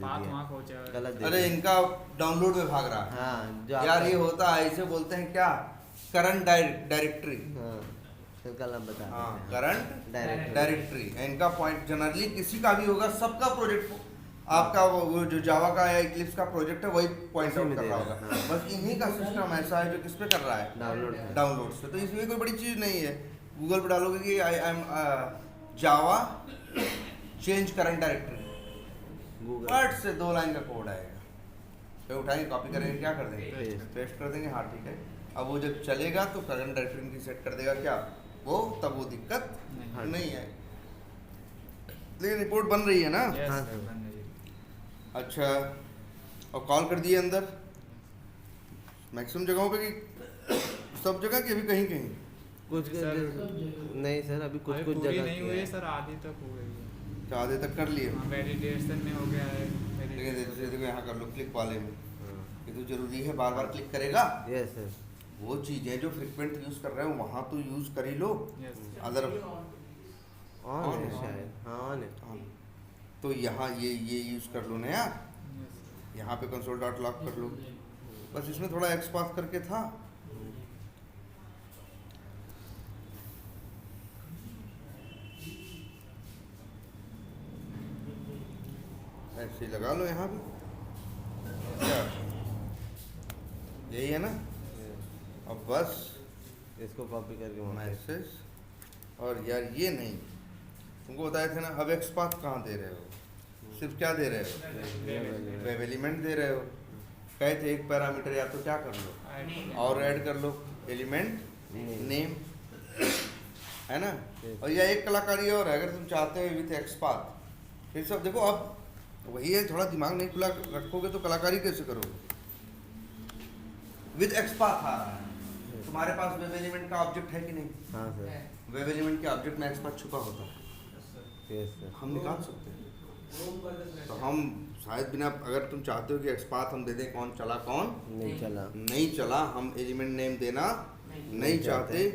बात वहाँ पहुँचा गलत दे अरे दिया। इनका डाउनलोड में भाग रहा है। हाँ जो यार आपका- ये होता है, इसे बोलते हैं क्या, करंट डायरेक्टरी। हाँ फिर कल हम बता हाँ, देते हैं। Current directory. डायरेक्टरी। इनका पॉइंट जनरली किसी का भी होगा, सबका प्रोजेक्ट आपका वो जो जावा का या इक्लिप्स का प्रोजेक्ट है वही पॉइंट इसी आउट में कर दे रहा रहा होगा। है, हाँ। बस इन्हीं का सिस्टम ऐसा है जो किस पे कर रहा है, डाउनलोड है। डाउनलोड से। तो इसमें कोई बड़ी चीज़ नहीं है। गूगल पे डालोगे कि I am Java change current directory, Google फट से 2 लाइन का कोड आएगा। फिर उठाएंगे, कॉपी करेंगे, क्या कर देंगे, पेस्ट। पेस्ट कर देंगे। हाँ ठीक है। अब वो जब चलेगा तो करंट डायरेक्टरी की सेट कर देगा क्या वो, तब वो दिक्कत नहीं। नहीं है। लेकिन रिपोर्ट बन रही है ना। Yes, हाँ, sir, sir। बन रही है। अच्छा, और कॉल कर दिए अंदर मैक्सिमम जगहों पे कि सब जगह की, अभी कहीं कहीं कुछ सर, नहीं सर अभी कुछ अभी कुछ पूरी जगह नहीं किया हुई है है। सर, आधी तक हो गई है। तो आधे तक कर लिए। हाँ, वैलिडेशन में हो गया है। लेकिन जैसे देखो यहाँ कर लो क्लिक वाले में, हाँ। ये तो जरूरी है, बार बार क्लिक करेगा। Yes sir. वो चीज़ें जो फ्रिक्वेंट यूज़ कर रहे हो वहाँ तो यूज़ कर ही लो। Yes, अदर ऑन ऑन है है। शायद, हाँ ऑन है। तो यहाँ ये यूज़ कर लो नया, yes। यहाँ पे कंसोल डॉट लॉग कर लो। बस इसमें थोड़ा एक्सपाथ करके था। ऐसे ही लगा लो यहाँ भी, क्या यही है ना। अब बस इसको कॉपी करके वहाँ पे- मैसेज, और यार ये नहीं, तुमको बताए थे ना, अब एक्सपाथ कहाँ दे रहे हो, सिर्फ क्या दे रहे हो, वेब एलिमेंट दे रहे हो। कहे थे एक पैरामीटर या तो क्या कर लो और ऐड कर लो, एलिमेंट नेम, है ना। और यह एक कलाकारी और है, अगर तुम चाहते हो विथ एक्सपाथ, फिर सब देखो। अब वही है, थोड़ा दिमाग नहीं खुला रखोगे तो कलाकारी कैसे करोगे। विथ एक्सपाथ आ रहा है, तुम्हारे पास वेब एलिमेंट का ऑब्जेक्ट है कि नहीं, हाँ सर। वेब एलिमेंट के ऑब्जेक्ट में एक्सपाथ छुपा होता है, यस सर। हम निकाल सकते हैं। तो हम शायद बिना, अगर तुम चाहते हो कि एक्सपाथ हम दे दें, कौन चला कौन नहीं चला। नहीं चला, हम एलिमेंट नेम देना नहीं चाहते,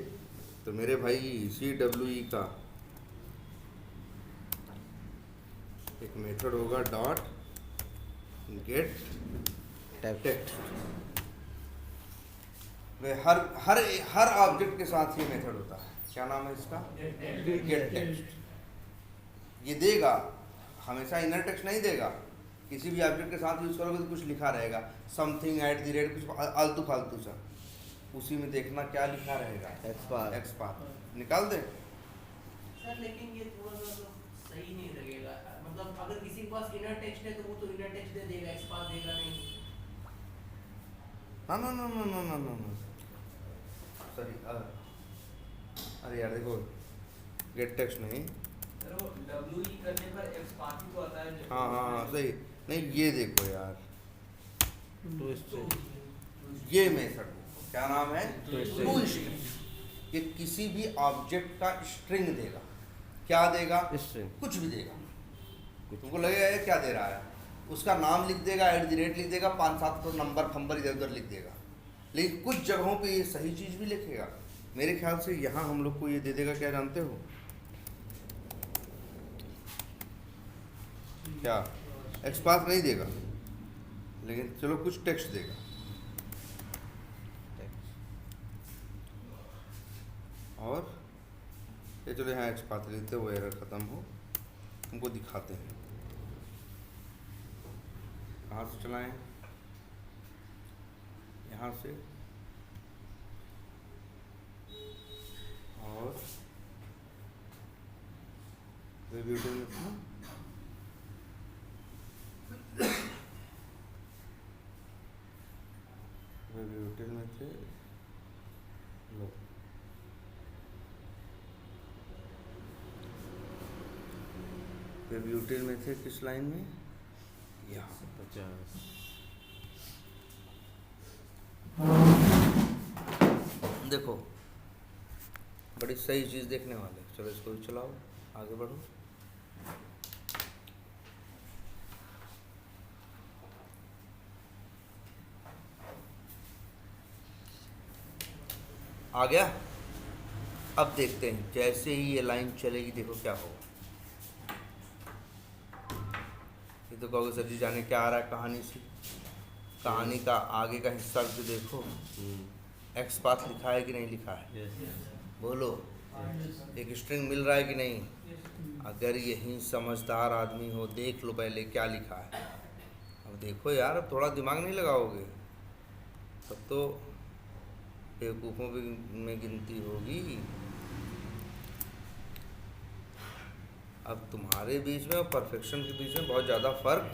तो मेरे भाई CWE का एक मेथड होगा डॉट गेट टेक्स्ट। वे हर हर हर ऑब्जेक्ट के साथ ये मेथड होता है। क्या नाम है इसका, गेट टेक्स्ट। ये देगा हमेशा इनर टेक्स्ट नहीं देगा, किसी भी ऑब्जेक्ट के साथ यूज करोगे तो कुछ लिखा रहेगा, समथिंग एट द रेट, कुछ आलतू फालतू सा, उसी में देखना क्या लिखा रहेगा, एक्सपाथ। एक्सपाथ निकाल दे। सर लेकिन ये थोड़ा सा तो सही नहीं लगेगा। मतलब अगर किसी के पास इनर टेक्स्ट है तो वो तो इनर टेक्स्ट दे देगा, एक्सपाथ देगा नहीं। No no no no no no no no, sorry, अरे यार देखो, गेट टेक्स्ट नहीं, सर वो WE करने पर एक्सपाथ ही तो आता है। हाँ हाँ हाँ सही नहीं, ये देखो यार, ये मेथड क्या नाम है, टू स्ट्रिंग। ये किसी भी ऑब्जेक्ट का स्ट्रिंग देगा। क्या देगा, स्ट्रिंग। कुछ भी देगा। तुमको लगेगा ये क्या दे रहा है, उसका नाम लिख देगा, एट द रेट लिख देगा, 5-7 तो नंबर फंबर इधर उधर लिख देगा। लेकिन कुछ जगहों पे ये सही चीज़ भी लिखेगा। मेरे ख्याल से यहाँ हम लोग को ये दे देगा, क्या जानते हो क्या, एक्सपाथ नहीं देगा, लेकिन चलो कुछ टेक्स्ट देगा। और ये चलो यहाँ एक्सपाथ लेते हुए एरर ख़त्म हो, तुमको दिखाते हैं कहाँ से चलाएं, यहाँ से, और वेब यूटिल में था, वेब यूटिल में थे, लो वेब यूटिल में थे, किस लाइन में, यहाँ 50। देखो बड़ी सही चीज़ देखने वाले। चलो इसको भी चलाओ, आगे बढ़ो। आ गया। अब देखते हैं, जैसे ही ये लाइन चलेगी देखो क्या होगा। ये तो कहोगे सर जी जाने क्या आ रहा है कहानी से। कहानी का आगे का हिस्सा भी देखो, एक्स पाथ लिखा है कि नहीं लिखा है, यस बोलो। एक स्ट्रिंग मिल रहा है कि नहीं। अगर यही समझदार आदमी हो, देख लो पहले क्या लिखा है। अब देखो यार, अब थोड़ा दिमाग नहीं लगाओगे तब तो बेवकूफ़ों में गिनती होगी। अब तुम्हारे बीच में और परफेक्शन के बीच में बहुत ज़्यादा फर्क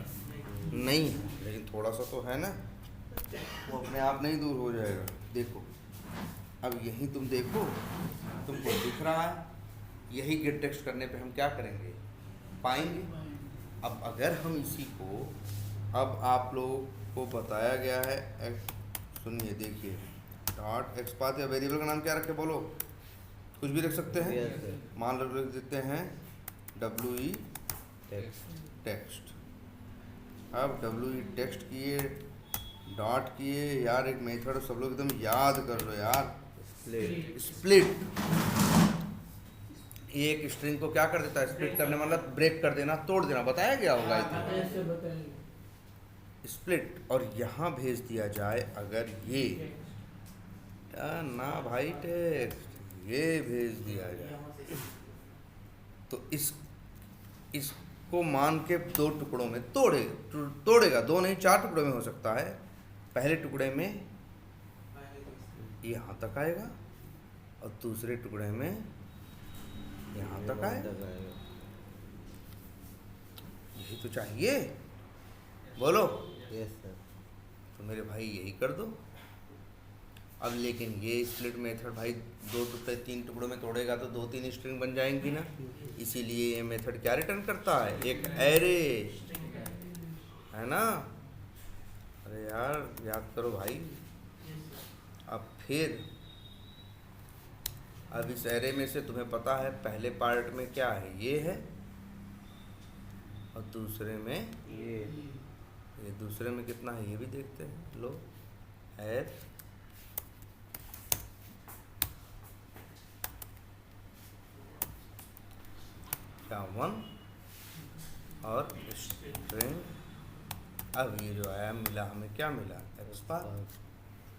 नहीं है, लेकिन थोड़ा सा तो है ना, वो अपने आप नहीं दूर हो जाएगा। देखो अब यही तुम देखो, तुमको दिख रहा है, यही गेट टेक्स्ट करने पे हम क्या करेंगे, पाएंगे। अब अगर हम इसी को, अब आप लोगों को बताया गया है, सुनिए देखिए, डॉट एक्स पाथ या वेरिएबल का नाम क्या रखे, बोलो। कुछ भी रख सकते हैं। Yes, sir. मान लो रख देते हैं WE टेक्स्ट। अब WE टेक्स्ट किए, डॉट किए, यार एक मेथड सब लोग एकदम याद कर लो यार, स्प्लिट। ये एक स्ट्रिंग को क्या कर देता है, स्प्लिट करने मतलब ब्रेक कर देना, तोड़ देना, बताया गया होगा स्प्लिट। और यहाँ भेज दिया जाए अगर ये ना भाई टेक्स्ट ये भेज दिया जाए, तो इसको मान के दो टुकड़ों में तोड़ेगा, दो नहीं 4 टुकड़ों में हो सकता है। पहले टुकड़े में यहाँ तक आएगा और दूसरे टुकड़े में यहाँ तक आएगा। यही तो चाहिए, बोलो। Yes sir. तो मेरे भाई यही कर दो। अब लेकिन ये स्प्लिट मेथड भाई 2 टुकड़े 3 टुकड़ों में तोड़ेगा तो 2-3 स्ट्रिंग बन जाएंगी ना। इसीलिए ये मेथड क्या रिटर्न करता है, एक एरे, है ना। अरे यार याद करो भाई। अब फिर अब इस एरे में से तुम्हें पता है पहले पार्ट में क्या है, ये है, और दूसरे में ये दूसरे में कितना है ये भी देखते हैं। लो एफ क्या 1 और स्ट्रिंग। अब ये जो आया मिला हमें क्या मिला, एक्स पाथ।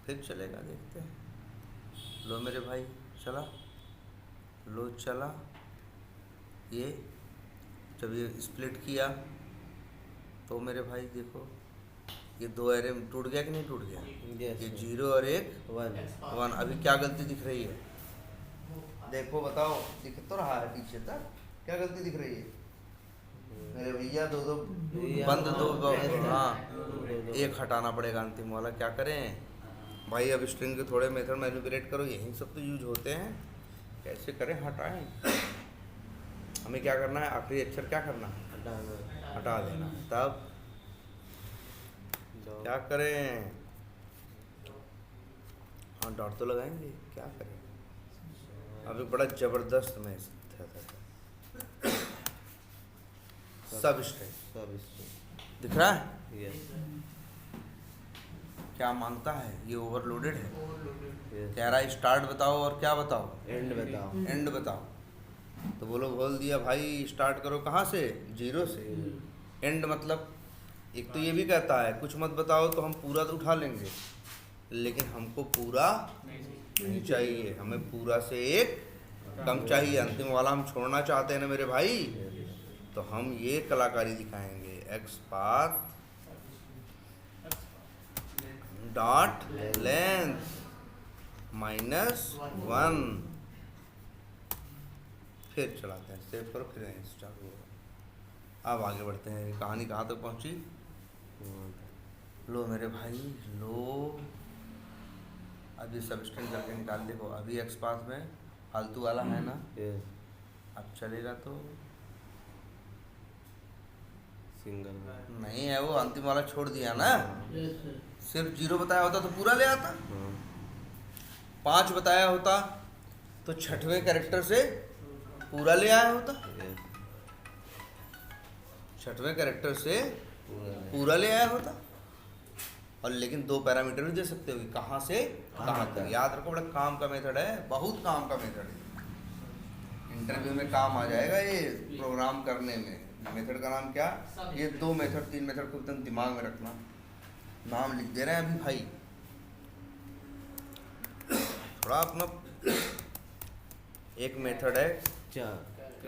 फिर चलेगा, देखते हैं। लो मेरे भाई चला, लो चला। ये जब ये स्प्लिट किया तो मेरे भाई देखो ये 2 एरे में टूट गया कि नहीं टूट गया। Yes, ये sir. 0 और 1 1। अभी क्या गलती दिख रही है, देखो बताओ, दिख तो रहा है पीछे तक, क्या गलती दिख रही है मेरे भैया। 2 बंद, 2 हाँ, एक हटाना पड़ेगा अंतिम वाला। क्या करें भाई, अब स्ट्रिंग के थोड़े मेथड मैनिपुलेट करो, यही सब तो यूज होते हैं। कैसे करें, हटाएं। हमें क्या करना है, आखिरी अक्षर क्या करना है, हटा देना। तब क्या करें, हाँ डॉट तो लगाएंगे, क्या करें। अब एक बड़ा जबरदस्त में सब स्ट्रिंग दिख रहा है। यस क्या मांगता है, ये ओवरलोडेड है। यस। कह रहा है स्टार्ट बताओ और क्या बताओ, एंड बताओ। एंड बताओ। तो बोल दिया भाई स्टार्ट करो कहाँ से, 0 से। एंड मतलब एक तो ये भी कहता है कुछ मत बताओ, तो हम पूरा तो उठा लेंगे, लेकिन हमको पूरा नहीं चाहिए, हमें पूरा से एक कम चाहिए। अंतिम वाला हम छोड़ना चाहते हैं ना मेरे भाई। तो हम ये कलाकारी दिखाएंगे, एक्स पाथ डॉट लेंथ -1। फिर चलाते हैं, सेव करो, फिर स्टार्ट होगा। अब आगे बढ़ते हैं, कहानी कहाँ तक पहुँची। लो मेरे भाई लो, अभी सब स्ट्रिंग करके निकाल। देखो अभी एक्स पाथ में फालतू वाला है ना, यस। अब चलेगा तो सिंगल नहीं है, वो अंतिम वाला छोड़ दिया ना। सिर्फ 0 बताया होता तो पूरा ले आता, 5 बताया होता तो 6वें कैरेक्टर से पूरा ले आया होता, 6वें कैरेक्टर से पूरा ले आया होता। और लेकिन 2 पैरामीटर भी दे सकते हो, कहाँ से कहाँ तक। याद रखो, बड़ा काम का मेथड है, बहुत काम का मेथड है। इंटरव्यू में काम आ जाएगा ये प्रोग्राम करने में, मेथड का नाम क्या? ये 2 मेथड 3 मेथड को एकदम दिमाग में रखना। नाम लिख दे रहे हैं अभी भाई, थोड़ा अपना। एक मेथड है,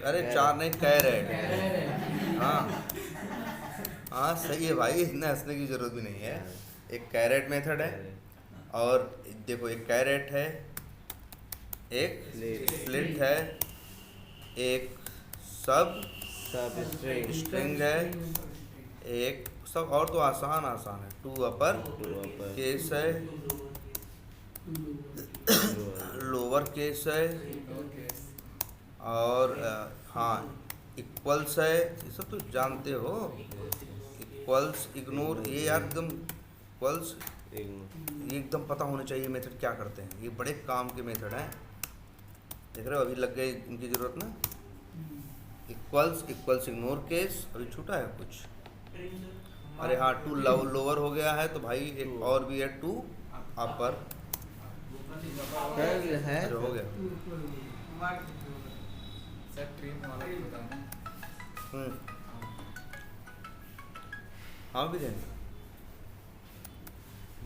अरे 4 नहीं, कैरेट। हाँ सही है भाई, इतना हंसने की जरूरत भी नहीं है। एक कैरेट मेथड है, और देखो एक कैरेट है, एक स्प्लिट है, एक सब स्ट्रिंग है, एक सब। और तो आसान है। 2 अपर केस है, लोअर केस है, ओके। और हाँ इक्वल्स है। ये सब तो जानते हो। इक्वल्स, इग्नोर, ये यार एकदम इक्वल्स, ये एकदम पता होना चाहिए मेथड क्या करते हैं। ये बड़े काम के मेथड हैं, देख रहे हो, अभी लग गए इनकी ज़रूरत ना। इक्वल्स इग्नोर केस, अभी छूटा है कुछ। अरे हाँ, 2 लोअर हो गया है, तो भाई एक और भी है 2 अपर है जो हो गया। सर ट्रेन वाला बताओ। हाँ भी दें,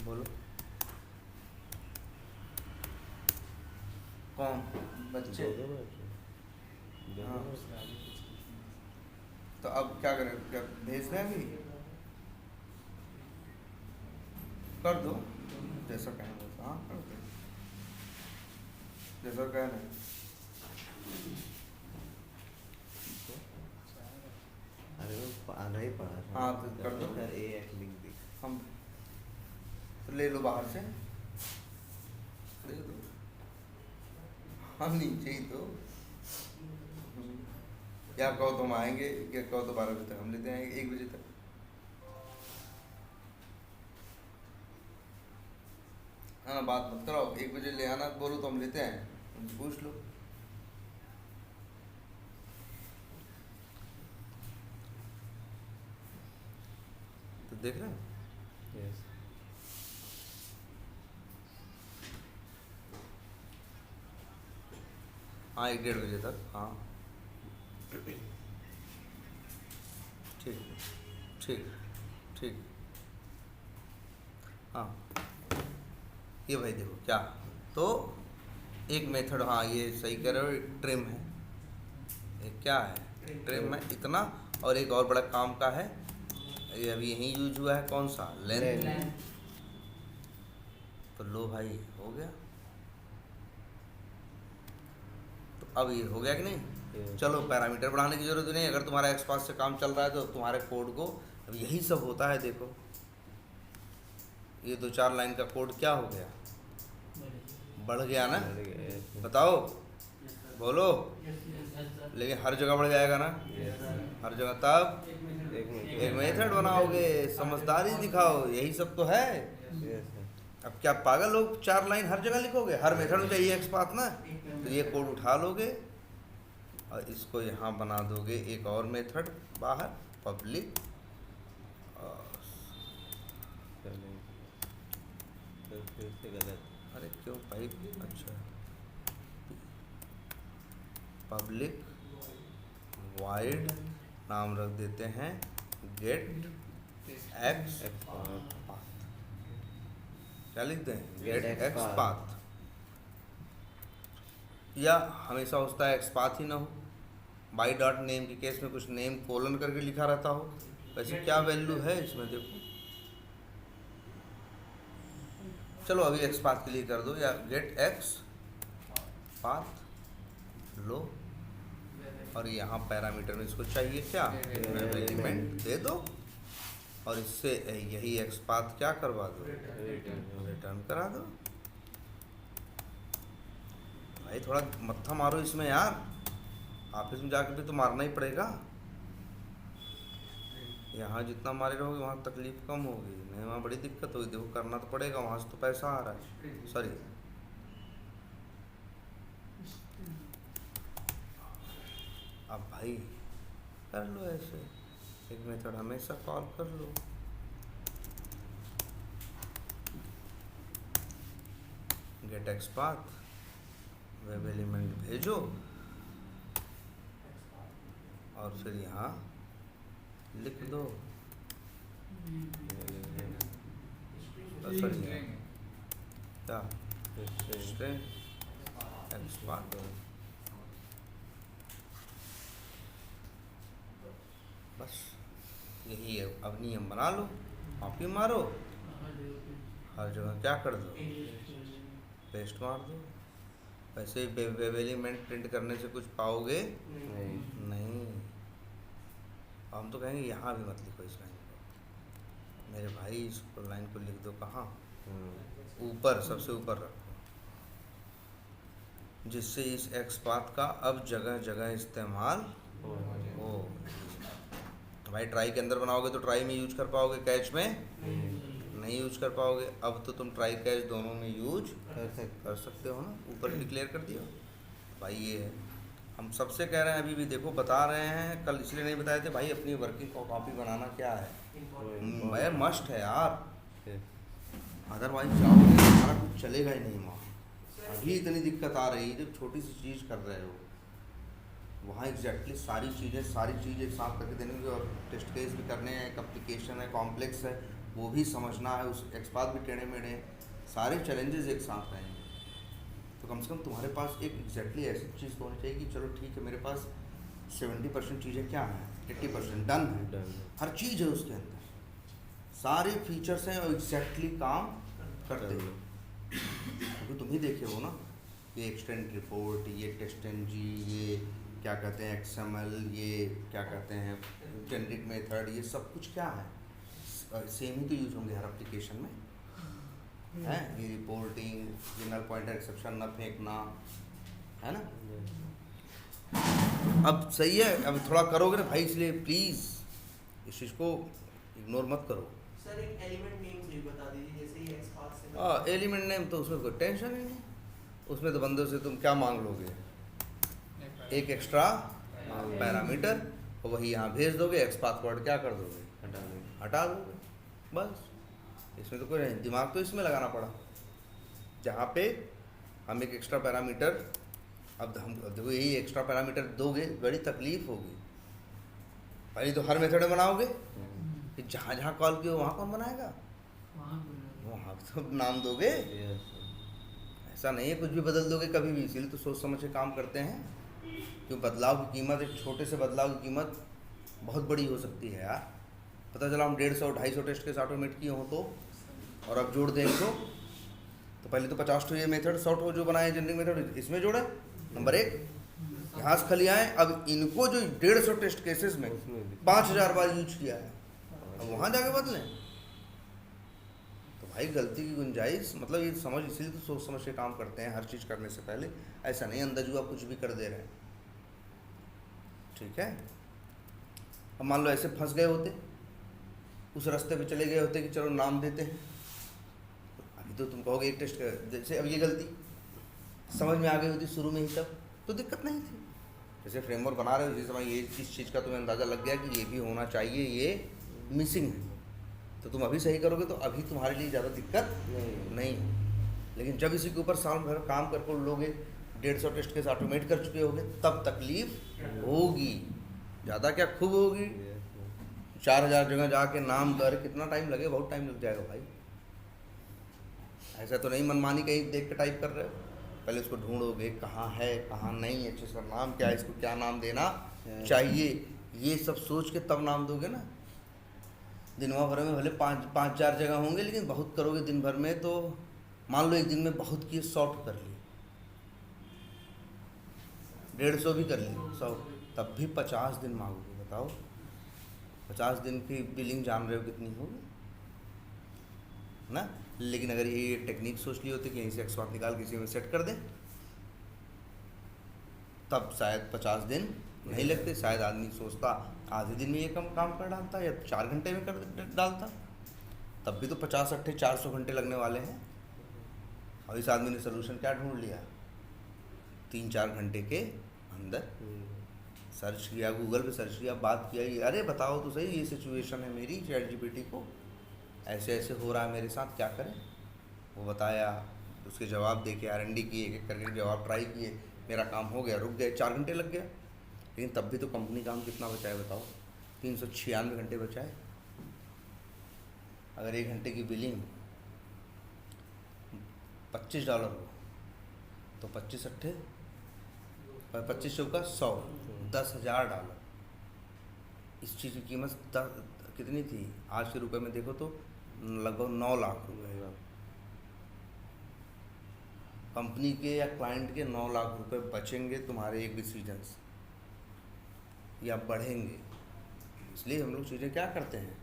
बोलो कौन बच्चे? हाँ। तो अब क्या करें, क्या भेज दें अभी? कर दो जैसा कहें वैसा। हाँ कर दो जैसा कहें। अरे वो आना ही पड़ा था। हाँ, तो कर दो। सर ए एक लिख दी। हम तो ले लो बाहर से, ले दो। हम नीचे ही तो, या कहो तो हम आएंगे, या कहो तो 12 बजे तक हम लेते आएंगे, 1 बजे तक। हाँ बात मत कराओ, 1 बजे ले आना बोलो तो हम लेते हैं, उनसे पूछ लो। तो देख रहे हैं, यस हाँ 1-1:30 बजे तक। हाँ ठीक ठीक ठीक। हाँ ये भाई देखो क्या, तो एक मेथड, हाँ ये सही कह रहे हो, ट्रिम है। ये क्या है? ट्रिम है इतना। और एक और बड़ा काम का है, ये अभी यहीं यूज हुआ है, कौन सा? लेंथ। तो लो भाई हो गया। तो अब ये हो गया कि नहीं? चलो पैरामीटर बढ़ाने की जरूरत नहीं। अगर तुम्हारा एक्सपास से काम चल रहा है तो तुम्हारे कोड को, अब यही सब होता है। देखो ये 2-4 लाइन का कोड क्या हो गया? बढ़ गया ना? बताओ, बोलो। लेकिन हर जगह बढ़ जाएगा ना? हर जगह। तब एक मेथड बनाओगे, समझदारी दिखाओ, यही सब तो है। अब क्या पागल लोग 4 लाइन हर जगह लिखोगे? हर मेथड में चाहिए एक्सपाथ ना, तो ये कोड उठा लोगे और इसको यहाँ बना दोगे एक और मेथड बाहर, पब्लिक। फिर से गलत। अरे क्यों भाई? अच्छा, पब्लिक वाइड नाम रख देते हैं गेट एक्स पाथ। क्या लिख दें? Get X path. या हमेशा होता है एक्स पाथ ही ना हो, बाई डॉट नेम के केस में कुछ नेम कोलन करके लिखा रहता हो। वैसे क्या वैल्यू है इसमें देखो। चलो अभी एक्स पाथ के लिए कर दो, या गेट एक्स पाथ लो, और यहाँ पैरामीटर में इसको चाहिए क्या? एलिमेंट दे दो, और इससे यही एक्स पाथ क्या करवा दो? रिटर्न करा दो। भाई थोड़ा मत्था मारो इसमें यार, ऑफिस में जाके भी तो मारना ही पड़ेगा। यहाँ जितना मारे रहोगे वहाँ तकलीफ कम होगी, नहीं वहाँ बड़ी दिक्कत होगी। देखो करना तो पड़ेगा, वहाँ से तो पैसा आ रहा है। सॉरी, अब भाई कर लो ऐसे, एक मेथड हमेशा कॉल कर लो। Get X path, web element भेजो, और फिर यहाँ लिख दो। ये सॉरी string है। क्या स्ट्रिंग एक्सपांड बस यही है। अब नियम बना लो, कॉपी मारो, हर जगह क्या कर दो, पेस्ट मार दो। वैसे वेब एलिमेंट प्रिंट करने से कुछ पाओगे नहीं। हम तो कहेंगे यहाँ भी मत लिखो इस लाइन को, मेरे भाई इस लाइन को लिख दो कहाँ, ऊपर, सबसे ऊपर रखो, जिससे इस एक्सपाथ का अब जगह जगह इस्तेमाल हो। भाई ट्राई के अंदर बनाओगे तो ट्राई में यूज कर पाओगे, कैच में नहीं यूज कर पाओगे। अब तो तुम ट्राई कैच दोनों में यूज कर सकते हो ना, ऊपर डिक्लेयर कर दिया भाई। ये है, हम सबसे कह रहे हैं, अभी भी देखो बता रहे हैं, कल इसलिए नहीं बताए थे भाई, अपनी वर्किंग कॉपी बनाना क्या है, भाई मस्ट है यार, अदरवाइज जाओगे हमारा कुछ चलेगा ही नहीं। वहाँ अभी इतनी दिक्कत आ रही है, जब छोटी सी चीज़ कर रहे हो वहाँ एग्जैक्टली सारी चीज़ एक साथ करके देने और टेस्ट केस भी करने हैं, एक एप्लीकेशन है, कॉम्प्लेक्स है, वो भी समझना है, उस एक्सपाथ भी टेढ़े मेढ़े, सारे चैलेंजेस एक साथ रहेंगे। तो कम से कम तुम्हारे पास एक एग्जैक्टली ऐसी चीज़ तो होनी चाहिए कि चलो ठीक है, मेरे पास 70% चीज़ें क्या हैं, 80% डन है, हर चीज़ है उसके अंदर, सारे फीचर्स हैं और एग्जैक्टली काम करते हैं। क्योंकि तुम ही देखे हो ना, ये एक्सटेंड रिपोर्ट, ये टेस्ट एनजी, ये क्या कहते हैं XML, ये क्या कहते हैं जेनरिक मेथड, ये सब कुछ क्या है, सेम ही तो यूज होंगे हर एप्लीकेशन में, है ये रिपोर्टिंग, ये नल पॉइंटर एक्सेप्शन न फेंकना, है ना। अब सही है, अब थोड़ा करोगे ना भाई, इसलिए प्लीज़ इस चीज़ को इग्नोर मत करो। सर एक एलिमेंट नेम भी बता दीजिए, जैसे ही एक्सपाथ से एलिमेंट नेम तो उसमें कोई टेंशन ही नहीं, उसमें तो बंदों से तुम क्या मांग लोगे, एक एक्स्ट्रा पैरामीटर, और वही यहाँ भेज दोगे, एक्सपाथ वर्ड क्या कर दोगे, हटा दोगे, बस। इसमें तो कोई नहीं, दिमाग तो इसमें लगाना पड़ा, जहाँ पे हम एक एक्स्ट्रा पैरामीटर, अब हम देखो यही एक्स्ट्रा पैरामीटर दोगे, बड़ी तकलीफ होगी। पहले तो हर मेथड में बनाओगे, फिर जहाँ जहाँ कॉल किए वहाँ कौन बनाएगा, वहाँ तो नाम दोगे, ऐसा नहीं है कुछ भी बदल दोगे कभी भी। इसीलिए तो सोच समझ के काम करते हैं, क्यों बदलाव की कीमत, एक छोटे से बदलाव की कीमत बहुत बड़ी हो सकती है यार। पता चला हम 150-250 टेस्ट केस ऑटोमेट किए हों तो, और अब जोड़ दें तो पहले तो 50 ये मेथड 100 जो बनाए जनरिक मेथड इसमें जोड़े, नंबर 1 यहाँ से खाली आए, अब इनको जो 150 टेस्ट केसेस में 5000 बार यूज किया है, अब वहाँ जाके बदलें तो भाई गलती की गुंजाइश, मतलब ये समझ, इसीलिए तो सोच समझ के काम करते हैं हर चीज़ करने से पहले। ऐसा नहीं अंदाजुआ कुछ भी कर दे रहे हैं, ठीक है। अब मान लो ऐसे फंस गए होते, उस रास्ते पे चले गए होते कि चलो नाम देते हैं, अभी तो तुम कहोगे एक टेस्ट कर, जैसे अब ये गलती समझ में आ गई होती शुरू में ही, तब तो दिक्कत नहीं थी। जैसे फ्रेमवर्क बना रहे हो, जिस समय ये इस चीज़ का तुम्हें अंदाज़ा लग गया कि ये भी होना चाहिए, ये मिसिंग है, तो तुम अभी सही करोगे तो अभी तुम्हारे लिए ज़्यादा दिक्कत नहीं। लेकिन जब इसी के ऊपर साल भर काम करके लोगे, 150 टेस्ट केस ऑटोमेट कर चुके होगे, तब तकलीफ होगी, ज़्यादा क्या खूब होगी। 4000 जगह जाके नाम कर, कितना टाइम लगे, बहुत टाइम लग जाएगा भाई। ऐसा तो नहीं मनमानी कहीं देख के टाइप कर रहे हो, पहले उसको ढूंढोगे कहाँ है कहाँ नहीं है, इसका नाम क्या है, इसको क्या नाम देना चाहिए, ये सब सोच के तब नाम दोगे ना। दिन भर में भले 5-4 जगह होंगे, लेकिन बहुत करोगे दिन भर में, तो मान लो एक दिन में बहुत किए, सॉर्ट कर लिए, 150 भी कर लिए 100, तब भी 50 दिन मांगोगे। बताओ 50 दिन की बिलिंग जान रहे हो कितनी होगी ना। लेकिन अगर ये टेक्निक सोच ली होती कि यहीं से एक्सपाथ निकाल किसी में सेट कर दें, तब शायद 50 दिन नहीं लगते, शायद आदमी सोचता आधे दिन में ये कम काम कर डालता या 4 घंटे में कर डालता, तब भी तो 50-80 400 घंटे लगने वाले हैं। और इस आदमी ने सोल्यूशन क्या ढूंढ लिया, 3-4 घंटे के अंदर सर्च किया, गूगल पे सर्च किया, बात किया, ये अरे बताओ तो सही, ये सिचुएशन है मेरी, ChatGPT को ऐसे ऐसे हो रहा है मेरे साथ, क्या करें। वो बताया, उसके जवाब दे के R&D किए, एक एक करके जवाब ट्राई किए, मेरा काम हो गया, रुक गए, 4 घंटे लग गया। लेकिन तब भी तो कंपनी काम कितना बचाए बताओ, 396 घंटे बचाए। अगर 1 घंटे की बिलिंग $25 हो तो 25 अट्ठे 25 चौका 100, $10,000। इस चीज़ की कीमत कितनी थी आज के रुपए में देखो तो लगभग 9 लाख रुपए। कंपनी के या क्लाइंट के 9 लाख रुपए बचेंगे तुम्हारे एक डिसीजन से या बढ़ेंगे। इसलिए हम लोग चीज़ें क्या करते हैं,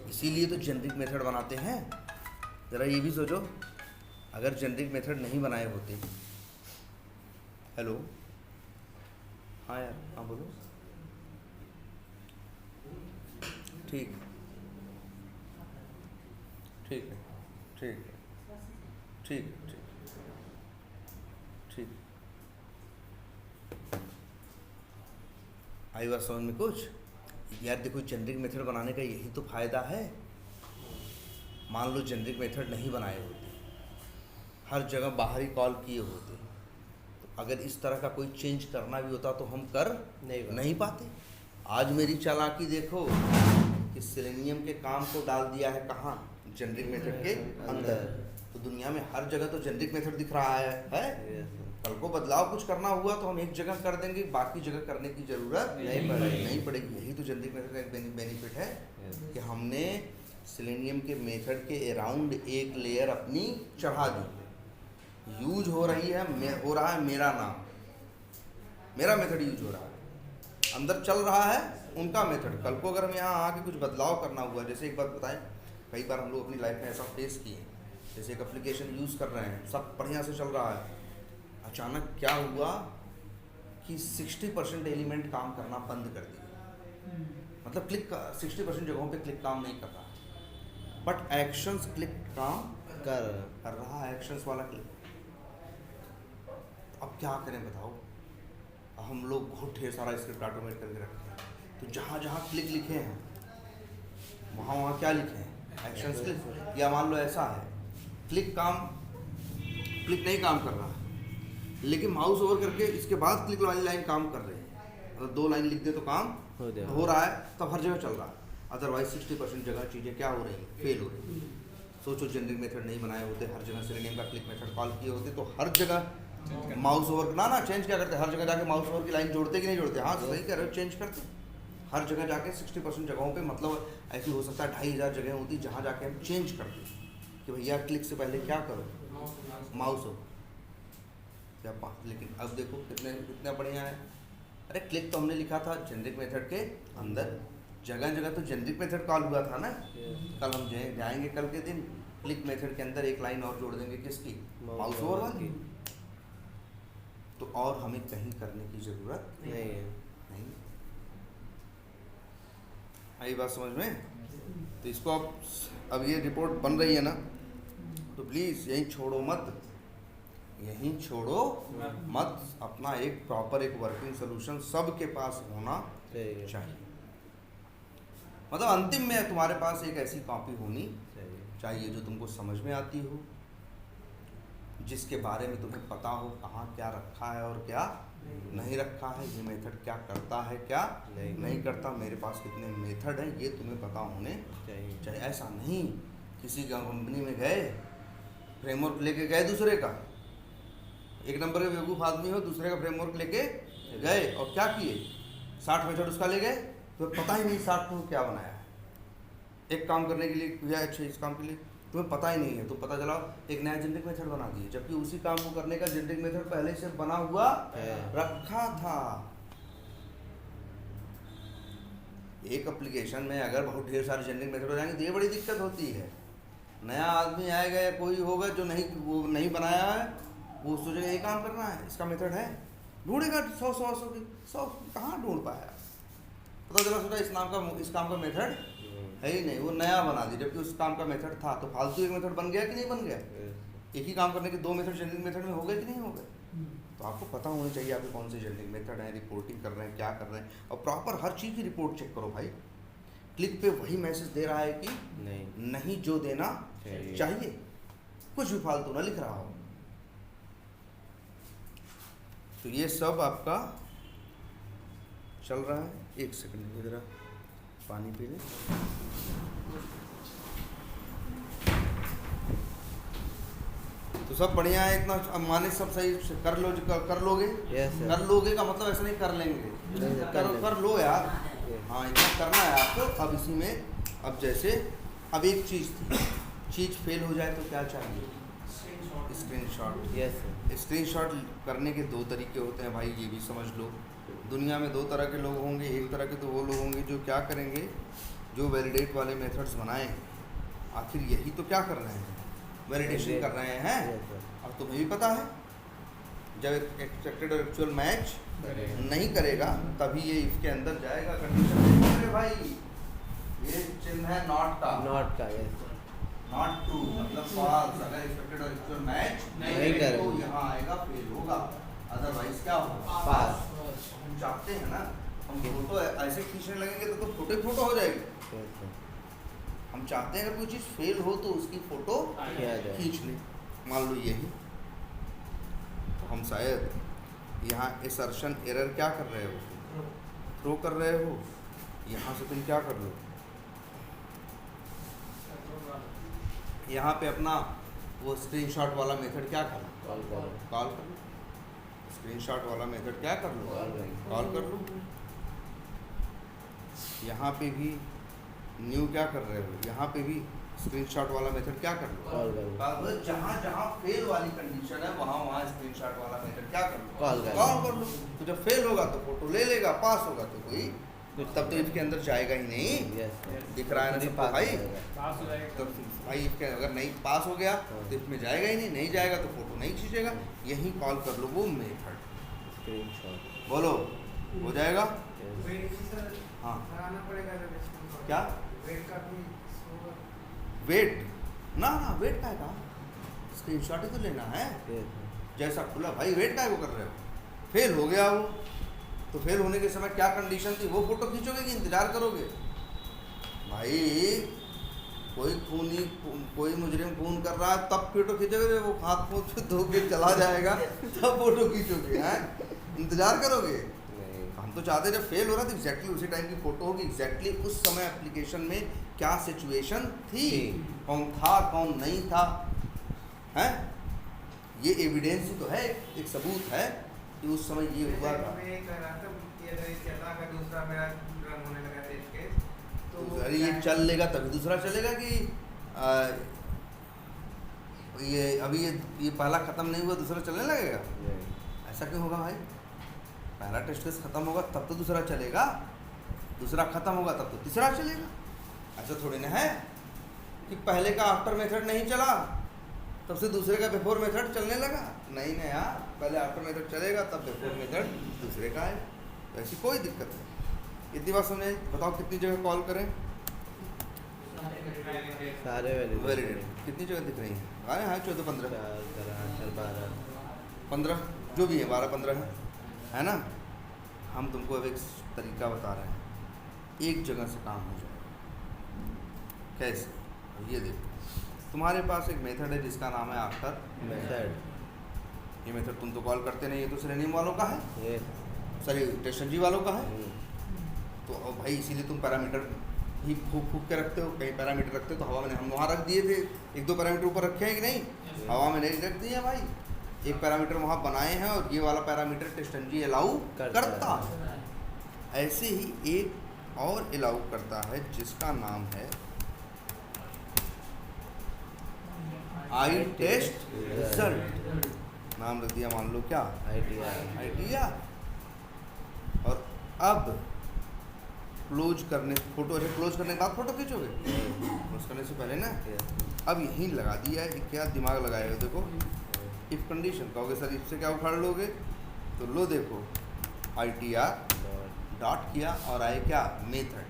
इसीलिए तो जेनरिक मेथड बनाते हैं। ज़रा ये भी सोचो, अगर जेनरिक मेथड नहीं बनाए होते। हेलो, हाँ यार, हाँ बोलो। ठीक ठीक है, ठीक है, ठीक ठीक ठीक। आई बात समझ में कुछ? यार देखो, जेनरिक मेथड बनाने का यही तो फ़ायदा है। मान लो जेनरिक मेथड नहीं बनाए होते, हर जगह बाहरी कॉल किए होते, तो अगर इस तरह का कोई चेंज करना भी होता तो हम कर नहीं पाते। आज मेरी चालाकी देखो कि सेलेनियम के काम को डाल दिया है कहाँ, जेनरिक मेथड के अंदर। तो दुनिया में हर जगह तो जेनरिक मेथड दिख रहा है? कल को बदलाव कुछ करना हुआ तो हम एक जगह कर देंगे, बाकी जगह करने की जरूरत नहीं पड़ेगी। यही तो जेनरिक मेथड का एक बेनिफिट है कि हमने सेलेनियम के मेथड के अराउंड एक लेयर अपनी चढ़ा दी। यूज हो रही है, हो रहा है मेरा नाम, मेरा मेथड यूज हो रहा है, अंदर चल रहा है उनका मेथड। कल को अगर हम यहाँ आके कुछ बदलाव करना हुआ, जैसे एक बात बताएं, कई बार हम लोग अपनी लाइफ में ऐसा फेस किए, जैसे एक एप्लीकेशन यूज़ कर रहे हैं, सब बढ़िया से चल रहा है, अचानक क्या हुआ कि 60% एलिमेंट काम करना बंद कर दिया। मतलब क्लिक 60% जगहों पे क्लिक काम नहीं कर रहा, बट एक्शंस क्लिक काम कर रहा है, एक्शंस वाला क्लिक। अब क्या करें बताओ? हम लोग बहुत ढेर सारा स्क्रिप्ट ऑटोमेट करके रखते हैं, तो जहाँ जहाँ क्लिक लिखे हैं वहाँ वहाँ क्या लिखे हैं, एक्शंस क्लिक। या मान लो ऐसा है, क्लिक नहीं काम कर रहा है, लेकिन माउस ओवर करके इसके बाद क्लिक वाली लाइन काम कर रहे हैं। अगर 2 लाइन लिख दे तो काम हो रहा है, तब हर जगह चल रहा है। अदरवाइज 60% जगह चीज़ें क्या हो रही हैं, फेल हो रही हैं। सोचो जेनरिक मेथड नहीं बनाए होते, हर जगह सेलेनियम का क्लिक मेथड कॉल किए होते, तो हर जगह माउस ओवर ना चेंज क्या करते, हर जगह जाके माउस ओवर की लाइन जोड़ते कि नहीं जोड़ते? हाँ सही कह रहे हो, चेंज करते हर जगह जाके 60% जगहों पे। मतलब ऐसी हो सकता है 2500 जगह होती जहाँ जाके हम चेंज करते कि भैया क्लिक से पहले क्या करो, माउस ओवर या 5। लेकिन अब देखो कितना बढ़िया है। अरे क्लिक तो हमने लिखा था जेनरिक मेथड के अंदर, जगह जगह तो जेनरिक मेथड कॉल हुआ था ना। कल हम जाएंगे कल के दिन, क्लिक मेथड के अंदर एक लाइन और जोड़ देंगे, किसकी, माउस ओवर वाली। तो और हमें कहीं करने की जरूरत नहीं। आई बात समझ में? तो इसको अब ये रिपोर्ट बन रही है ना, तो प्लीज़ यहीं छोड़ो मत। अपना एक प्रॉपर एक वर्किंग सोल्यूशन सबके पास होना चाहिए। मतलब अंतिम में तुम्हारे पास एक ऐसी कॉपी होनी चाहिए जो तुमको समझ में आती हो, जिसके बारे में तुम्हें पता हो कहाँ क्या रखा है और क्या नहीं रखा है, ये मेथड क्या करता है, क्या नहीं करता, मेरे पास कितने मेथड हैं, ये तुम्हें पता होने चाहिए। ऐसा नहीं किसी कंपनी में गए, फ्रेमवर्क लेके गए दूसरे का, एक नंबर के बेवकूफ़ आदमी हो, दूसरे का फ्रेमवर्क लेके गए और क्या किए, 60 मेथड उसका ले गए, तो पता ही नहीं 60 को क्या बनाया है। एक काम करने के लिए किया, अच्छा इस काम के लिए तुम्हें पता ही नहीं है, तो पता चला एक नया जेनरिक मेथड बना दिए, जबकि उसी काम को करने का जेनरिक मेथड पहले से बना हुआ रखा था। एक एप्लीकेशन में अगर बहुत ढेर सारे जेनरिक मेथड हो जाएंगे तो ये बड़ी दिक्कत होती है। नया आदमी आएगा या कोई होगा जो नहीं बनाया है, वो सोचेगा ये काम करना है, इसका मेथड है, ढूंढेगा 100 कहाँ ढूंढ पाया, पता चला सोचा इस काम का मेथड है ही नहीं, वो नया बना दी, जबकि उस काम का मेथड था। तो फालतू एक मेथड बन गया कि नहीं बन गया? एक ही काम करने के 2 मेथड जेनरिक मेथड में हो गए कि नहीं हो गए? तो आपको पता होना चाहिए आपके कौन से जेनरिक मेथड हैं, रिपोर्टिंग कर रहे हैं, क्या कर रहे हैं, और प्रॉपर हर चीज़ की रिपोर्ट चेक करो भाई। क्लिक पे वही मैसेज दे रहा है कि नहीं जो देना चाहिए, कुछ भी फालतू ना लिख रहा हो। तो ये सब आपका चल रहा है। एक सेकंड जरा पानी पी ले। तो सब बढ़िया है, इतना अब माने सब सही कर लो, कर लोगे। Yes, sir. कर लोगे का मतलब ऐसा नहीं कर लेंगे, नहीं, sir, कर कर लो यार। Yes. हाँ इतना करना है आपको। अब इसी में अब जैसे अब एक चीज़ थी, चीज़ फेल हो जाए तो क्या चाहिए? स्क्रीनशॉट। Yes sir. स्क्रीनशॉट करने के दो तरीके होते हैं भाई, ये भी समझ लो। दुनिया में दो तरह के लोग होंगे। एक तरह के तो वो लोग होंगे जो क्या करेंगे, जो वैलिडेट वाले मेथड्स बनाएं। आखिर यही तो क्या कर रहे हैं, वैलिडेशन कर रहे हैं। Yes, sir. अब तुम्हें भी पता है जब एक्सपेक्टेड और एक्चुअल मैच नहीं करेगा तभी ये इसके अंदर जाएगा कंडीशन। अरे भाई ये चिन्ह है नॉट का, नॉट का। Yes sir. नॉट ट्रू मतलब फॉल्स। अगर एक्सपेक्टेड और एक्चुअल मैच नहीं तो करेगा। यहाँ आएगा फेल होगा, अदरवाइज क्या होगा? पास। हम चाहते हैं ना, हम फोटो ऐसे खींचने लगेंगे तो फोटो ही फोटो हो जाएगी। Yes sir. हम चाहते हैं अगर कोई चीज़ फेल हो तो उसकी फोटो किया जाए। खींच ले। मान लो यही तो हम शायद यहाँ असर्शन एरर क्या कर रहे हो, थ्रो कर रहे हो। यहाँ से तुम क्या कर लो, यहाँ पे अपना वो स्क्रीनशॉट वाला मेथड क्या कर लो, कॉल करो। कॉल कर लो। स्क्रीनशॉट वाला मेथड क्या कर लो, कॉल कर लो। यहाँ पे भी न्यू क्या कर रहे हो, यहाँ पे भी स्क्रीनशॉट वाला मेथड क्या कर लो, कॉल करो। मतलब जहाँ जहाँ फेल वाली कंडीशन है वहाँ वहाँ स्क्रीनशॉट वाला मेथड क्या कर लो, कॉल कर लो। कॉल कर लो। तो जब फेल होगा तो फोटो ले लेगा, पास होगा तो कोई तब तो इसके अंदर जाएगा ही नहीं। Yes sir. दिख रहा है ना खुद ही सबको पास भाई? हो जाएगा। पास हो जाएगा। तो भाई इसके अगर नहीं पास हो गया तो इसमें जाएगा ही नहीं, नहीं जाएगा तो फोटो नहीं खींचेगा। यही कॉल कर लो वो मेथड, स्क्रीनशॉट। बोलो हो जाएगा। यस। वेट भी सर हाँ लगाना पड़ेगा जब इसको। क्या वेट का भी होगा। वेट ना ना वेट का है कहाँ, स्क्रीनशॉट ही तो लेना है। Yes sir. जैसा खुला भाई वेट का को कर रहे हो, फेल हो गया वो तो फेल होने के समय क्या कंडीशन थी, वो फोटो खींचोगे कि इंतजार करोगे? भाई कोई मुजरिम खून कर रहा है तब फोटो खींचोगे, वो हाथ मुँह धो के चला जाएगा तब फोटो खींचोगे? हैं इंतजार करोगे? नहीं। हम तो चाहते जब फेल हो रहा था एग्जैक्टली उसी टाइम की फोटो होगी, एग्जैक्टली उस समय एप्लीकेशन में क्या सिचुएशन थी, कौन था कौन नहीं था। हैं ये एविडेंस ही तो है, एक सबूत है कि उस समय ये हुआ था। मैं ये कह रहा था कि अगर ये चला का दूसरा मेरा रन होने लगा टेस्ट केस तो अरे ये चल लेगा तभी दूसरा चलेगा कि ये अभी ये पहला ख़त्म नहीं हुआ दूसरा चलने लगेगा? नहीं। ऐसा क्यों होगा भाई? पहला टेस्ट केस ख़त्म होगा तब तो दूसरा चलेगा, दूसरा ख़त्म होगा तब तो तीसरा चलेगा। ऐसा थोड़ी ना है कि पहले का आफ्टर मेथड नहीं चला तब से दूसरे का बिफोर मेथड चलने लगा। नहीं ना यार, पहले आफ्टर मेथड चलेगा तब बिफोर मेथड दूसरे का है। तो ऐसी कोई दिक्कत नहीं। इतनी बात समझे? बताओ कितनी जगह कॉल करें? सारे वैलिडेट कितनी जगह दिख रही हैं? अरे हाँ 14-15 12। 15 जो भी है 12-15 है ना। हम तुमको अब एक तरीका बता रहे हैं, एक जगह से काम हो जाए। कैसे? ये देखो तुम्हारे पास एक मेथड है जिसका नाम है आफ्टर मेथड। ये मेथड तुम तो कॉल करते नहीं, ये तो सेलेनियम वालों का है, ये सॉरी टेस्टनजी वालों का है। तो अब भाई इसीलिए तुम पैरामीटर ही फूक के रखते हो। कहीं पैरामीटर रखते हो तो हवा में हम वहाँ रख दिए थे, 1-2 पैरामीटर ऊपर रखे हैं कि नहीं? हवा में नहीं रख दिए भाई, एक पैरामीटर वहाँ बनाए हैं और ये वाला पैरामीटर टेस्टनजी अलाउ करता है। ऐसे ही एक और अलाउ करता है जिसका नाम है आई टेस्ट रिजल्ट। नाम रख दिया मान लो क्या, आइडिया। और अब क्लोज करने फोटो ऐसे क्लोज करने के बाद फोटो खींचोगे, क्लोज करने से पहले ना। अब यहीं लगा दिया है, क्या दिमाग लगाए हो? देखो इफ कंडीशन कहोगे सर इससे क्या उखाड़ लोगे, तो लो देखो ITR डॉट किया और आए क्या मेथड।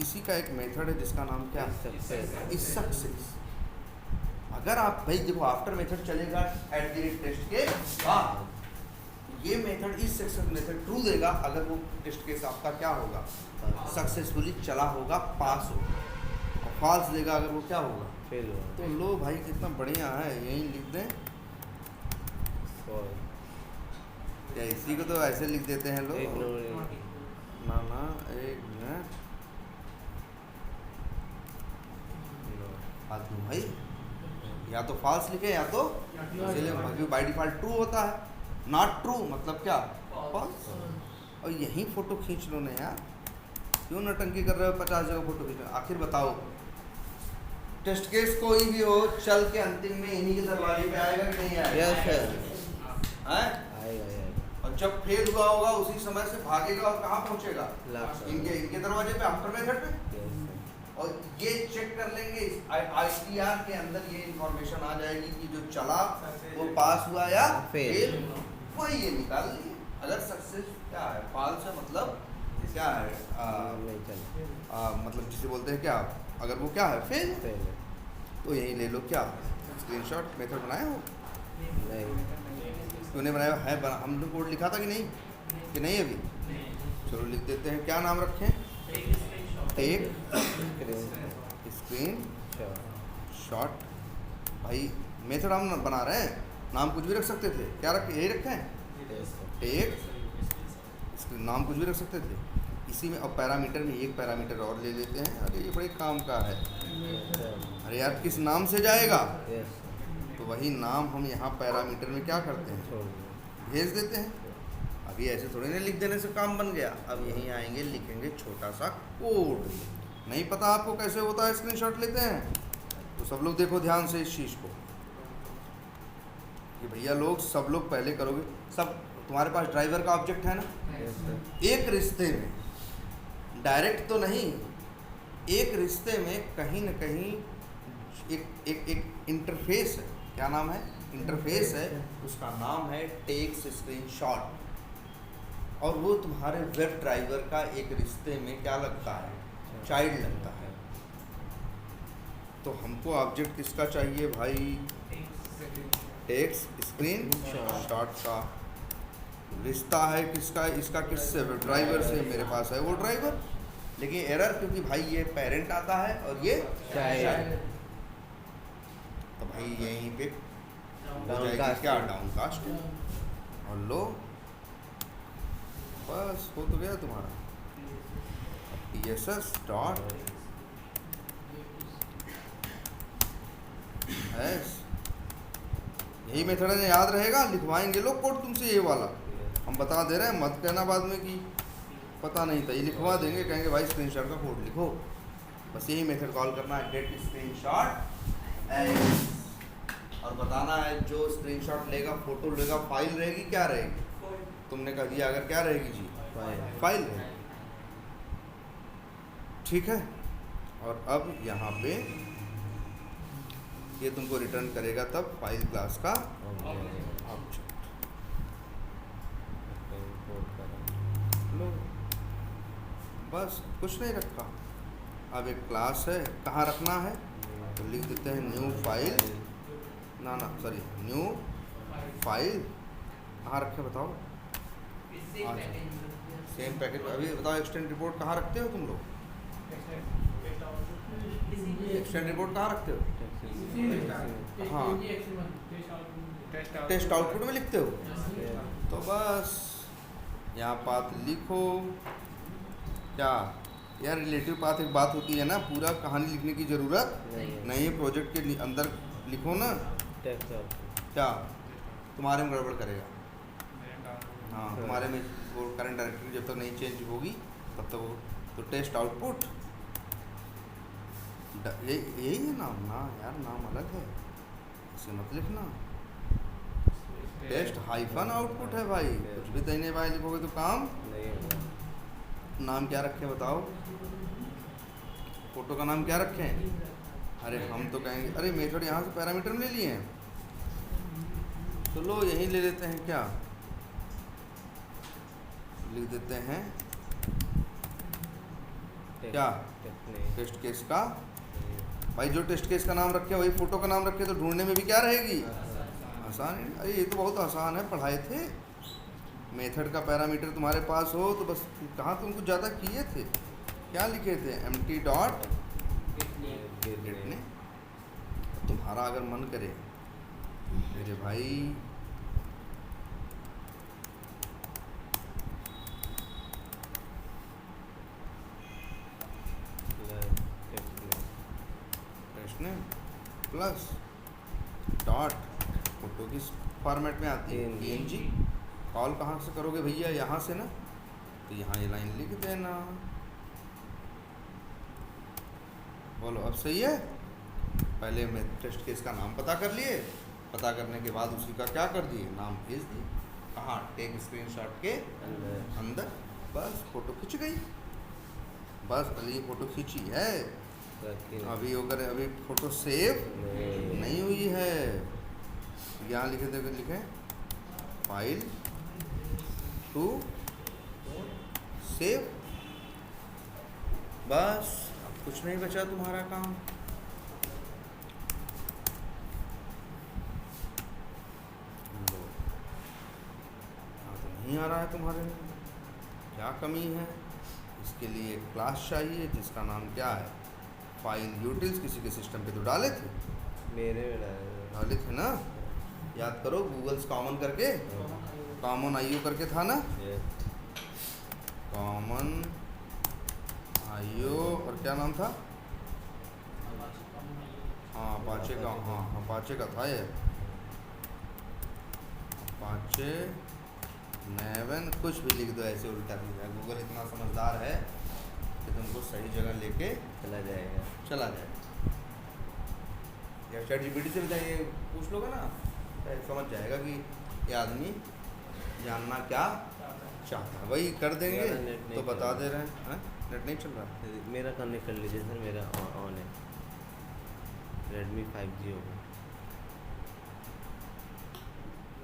इसी का एक मेथड है जिसका नाम क्या है सक्सेस। अगर आप भाई देखो आफ्टर मेथड चलेगा @टेस्ट के बाद, ये मेथड इस सक्सेस मेथड ट्रू देगा अगर वो टेस्ट केस आपका क्या होगा, सक्सेसफुली चला होगा, पास होगा। और फॉल्स देगा अगर वो क्या होगा, फेल हुआ। तो लो भाई कितना बढ़िया है, यहीं लिख दें क्या? इसी को तो ऐसे लिख देते हैं लोग। एक नंबर। ना एक मिनट फालतू भाई, या तो फॉल्स लिखे या तो इसीलिए बाय डिफॉल्ट ट्रू होता है। नॉट ट्रू मतलब क्या, फॉल्स। और यही फोटो खींच लो ना यार, क्यों नटंकी कर रहे हो 50 जगह फोटो खींच लो। आखिर बताओ, टेस्ट केस कोई भी हो, चल के अंतिम में इन्हीं के दरवाजे पे आएगा कि नहीं आएगा? यस सर, हैं? आएगा। और जब फेल हुआ होगा उसी समय से भागेगा और कहाँ पहुँचेगा? लास्ट इनके दरवाजे पे, आफ्टर मेथड पे। यस सर, और ये चेक कर लेंगे ITR के अंदर, ये इंफॉर्मेशन आ जाएगी कि जो चला वो पास हुआ या Fail। फेल, वही ये निकाल लिए। अगर सक्सेस क्या है, फॉल्स है मतलब क्या है, नहीं चल मतलब जिसे बोलते हैं क्या, अगर वो क्या है फेल, पहले तो यही ले लो। क्या स्क्रीनशॉट मेथड बनाया हो? नहीं, क्यों नहीं बनाया है? हम लोग कोड लिखा था कि नहीं, कि नहीं अभी? चलो लिख देते हैं। क्या नाम रखें? Take screenshot. भाई मेथड हम बना रहे हैं, नाम कुछ भी रख सकते थे। क्या रख, यही रखे हैं, टेक स्क्रीन, नाम कुछ भी रख सकते थे इसी में। अब पैरामीटर में एक पैरामीटर और ले लेते हैं। अरे ये बड़े काम का है। अरे यार किस नाम से जाएगा, यस तो वही नाम हम यहाँ पैरामीटर में क्या करते हैं, छोड़ दो। भेज देते हैं। अभी ऐसे थोड़ी ना लिख देने से काम बन गया। अब यहीं आएंगे, लिखेंगे छोटा सा कोड। नहीं पता आपको कैसे होता है, स्क्रीनशॉट लेते हैं तो सब लोग देखो ध्यान से इस चीज़ को, कि भैया लोग सब लोग पहले करोगे। सब तुम्हारे पास ड्राइवर का ऑब्जेक्ट है ना, यस सर, एक रिश्ते में, डायरेक्ट तो नहीं, एक रिश्ते में कहीं ना कहीं एक इंटरफेस है। क्या नाम है? इंटरफेस है। उसका नाम है टेक्स स्क्रीनशॉट। और वो तुम्हारे वेब ड्राइवर का एक रिश्ते में क्या लगता है, चाइल्ड लगता है। तो हमको ऑब्जेक्ट किसका चाहिए भाई? टेक्स स्क्रीन शॉट का रिश्ता है किसका, इसका किससे? वेब ड्राइवर से। मेरे पास है वो ड्राइवर, लेकिन एरर, क्योंकि भाई ये पेरेंट आता है और ये चाइल्ड। तो भाई यहीं पे हो Downcast। जाएगी क्या, डाउनकास्ट। और लो बस हो तो गया तुम्हारा। TSS डॉट एस, यही मेथड है, याद रहेगा। लिखवाएंगे लोग कोड तुमसे ये वाला, हम बता दे रहे हैं, मत कहना बाद में कि पता नहीं था। ये लिखवा देंगे, कहेंगे भाई स्क्रीनशॉट का कोड लिखो। बस यही मेथड कॉल करना है, गेट स्क्रीनशॉट एस, और बताना है जो स्क्रीनशॉट लेगा, फोटो लेगा, फाइल रहेगी, क्या रहेगी? तुमने कह दिया अगर क्या रहेगी जी, फाइल रहेगी। ठीक है। और अब यहाँ पे ये तुमको रिटर्न करेगा तब फाइल क्लास का ऑब्जेक्ट। लो बस कुछ नहीं रखा। अब एक क्लास है, कहाँ रखना है? तो लिख देते हैं न्यू फाइल, ना सॉरी, न्यू फाइल। कहाँ रखे बताओ? Same package. अभी बताओ एक्सटेंड रिपोर्ट कहाँ रखते हो तुम लोग? एक्सटेंड रिपोर्ट कहाँ रखते हो? हाँ, टेस्ट आउटपुट में लिखते हो। तो बस यहाँ पाथ लिखो। क्या यार, रिलेटिव पाथ एक बात होती है ना, पूरा कहानी लिखने की ज़रूरत नहीं है। प्रोजेक्ट के अंदर लिखो ना, क्या तुम्हारे में गड़बड़ करेगा। हाँ, तुम्हारे में वो करंट डायरेक्टरी जब तक नहीं चेंज होगी तब तक वो, तो टेस्ट आउटपुट यही है नाम ना यार, नाम अलग है, इसे मत लिखना। टेस्ट हाइफन आउटपुट है भाई, कुछ भी तैने भाई लिखोगे तो काम नहीं होगा। नाम क्या रखें बताओ? फोटो का नाम क्या रखें? अरे हम तो कहेंगे अरे मेथड यहाँ से पैरामीटर में ले लिए हैं, तो लो यहीं ले लेते हैं। क्या लिख देते हैं? क्या टेस्ट केस का? भाई जो टेस्ट केस का नाम रखे वही फोटो का नाम रखे, तो ढूंढने में भी क्या रहेगी, आसान है। अरे ये तो बहुत आसान है, पढ़ाए थे। मेथड का पैरामीटर तुम्हारे पास हो तो बस, कहाँ तुम कुछ ज़्यादा किए थे? क्या लिखे थे? empty डॉट गेटने। तुम्हारा अगर मन करे मेरे भाई, टेस्ट ने प्लस डॉट, फोटो किस फॉर्मेट में आती है? PNG। कॉल कहाँ से करोगे भैया? यहाँ से ना, तो यहाँ ये लाइन लिख देना। बोलो अब सही है? पहले मैं टेस्ट केस का नाम पता कर लिए, पता करने के बाद उसी का क्या कर दिए, नाम भेज दिए। कहाँ? टेक स्क्रीनशॉट के अंदर। बस फोटो खिंच गई। बस पहले ये फोटो खींची है, अभी अगर अभी फोटो सेव नहीं हुई है। यहाँ लिखे देखो, लिखे फाइल टू सेव। बस अब कुछ नहीं बचा तुम्हारा काम। लो, हाँ तो नहीं आ रहा है तुम्हारे में, क्या कमी है? इसके लिए एक क्लास चाहिए जिसका नाम क्या है, फाइल यूटिल्स। किसी के सिस्टम पे तो डाले थे, मेरे में डाले थे ना, याद करो, गूगल्स कॉमन करके, कॉमन IO करके था ना, कॉमन IO, और क्या नाम था? हाँ अपाचे का, हाँ अपाचे का था ये, अपाचे मैवन, कुछ भी लिख दो ऐसे उल्टा सीधा। गूगल इतना समझदार है कि तुमको सही जगह लेके चला जाएगा। चला जाए। या ChatGPT से बताइए, पूछ लोगे ना, तो समझ जाएगा कि ये आदमी जानना क्या चाहता है, वही कर देंगे। मेरा नेट नहीं तो बता चल रहा। दे रहे हैं, नेट नहीं चल रहा। मेरा कनेक्ट कर लीजिए सर, मेरा ऑन है, Redmi 5G होगा।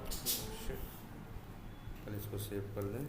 Shit. पहले इसको सेव कर दें।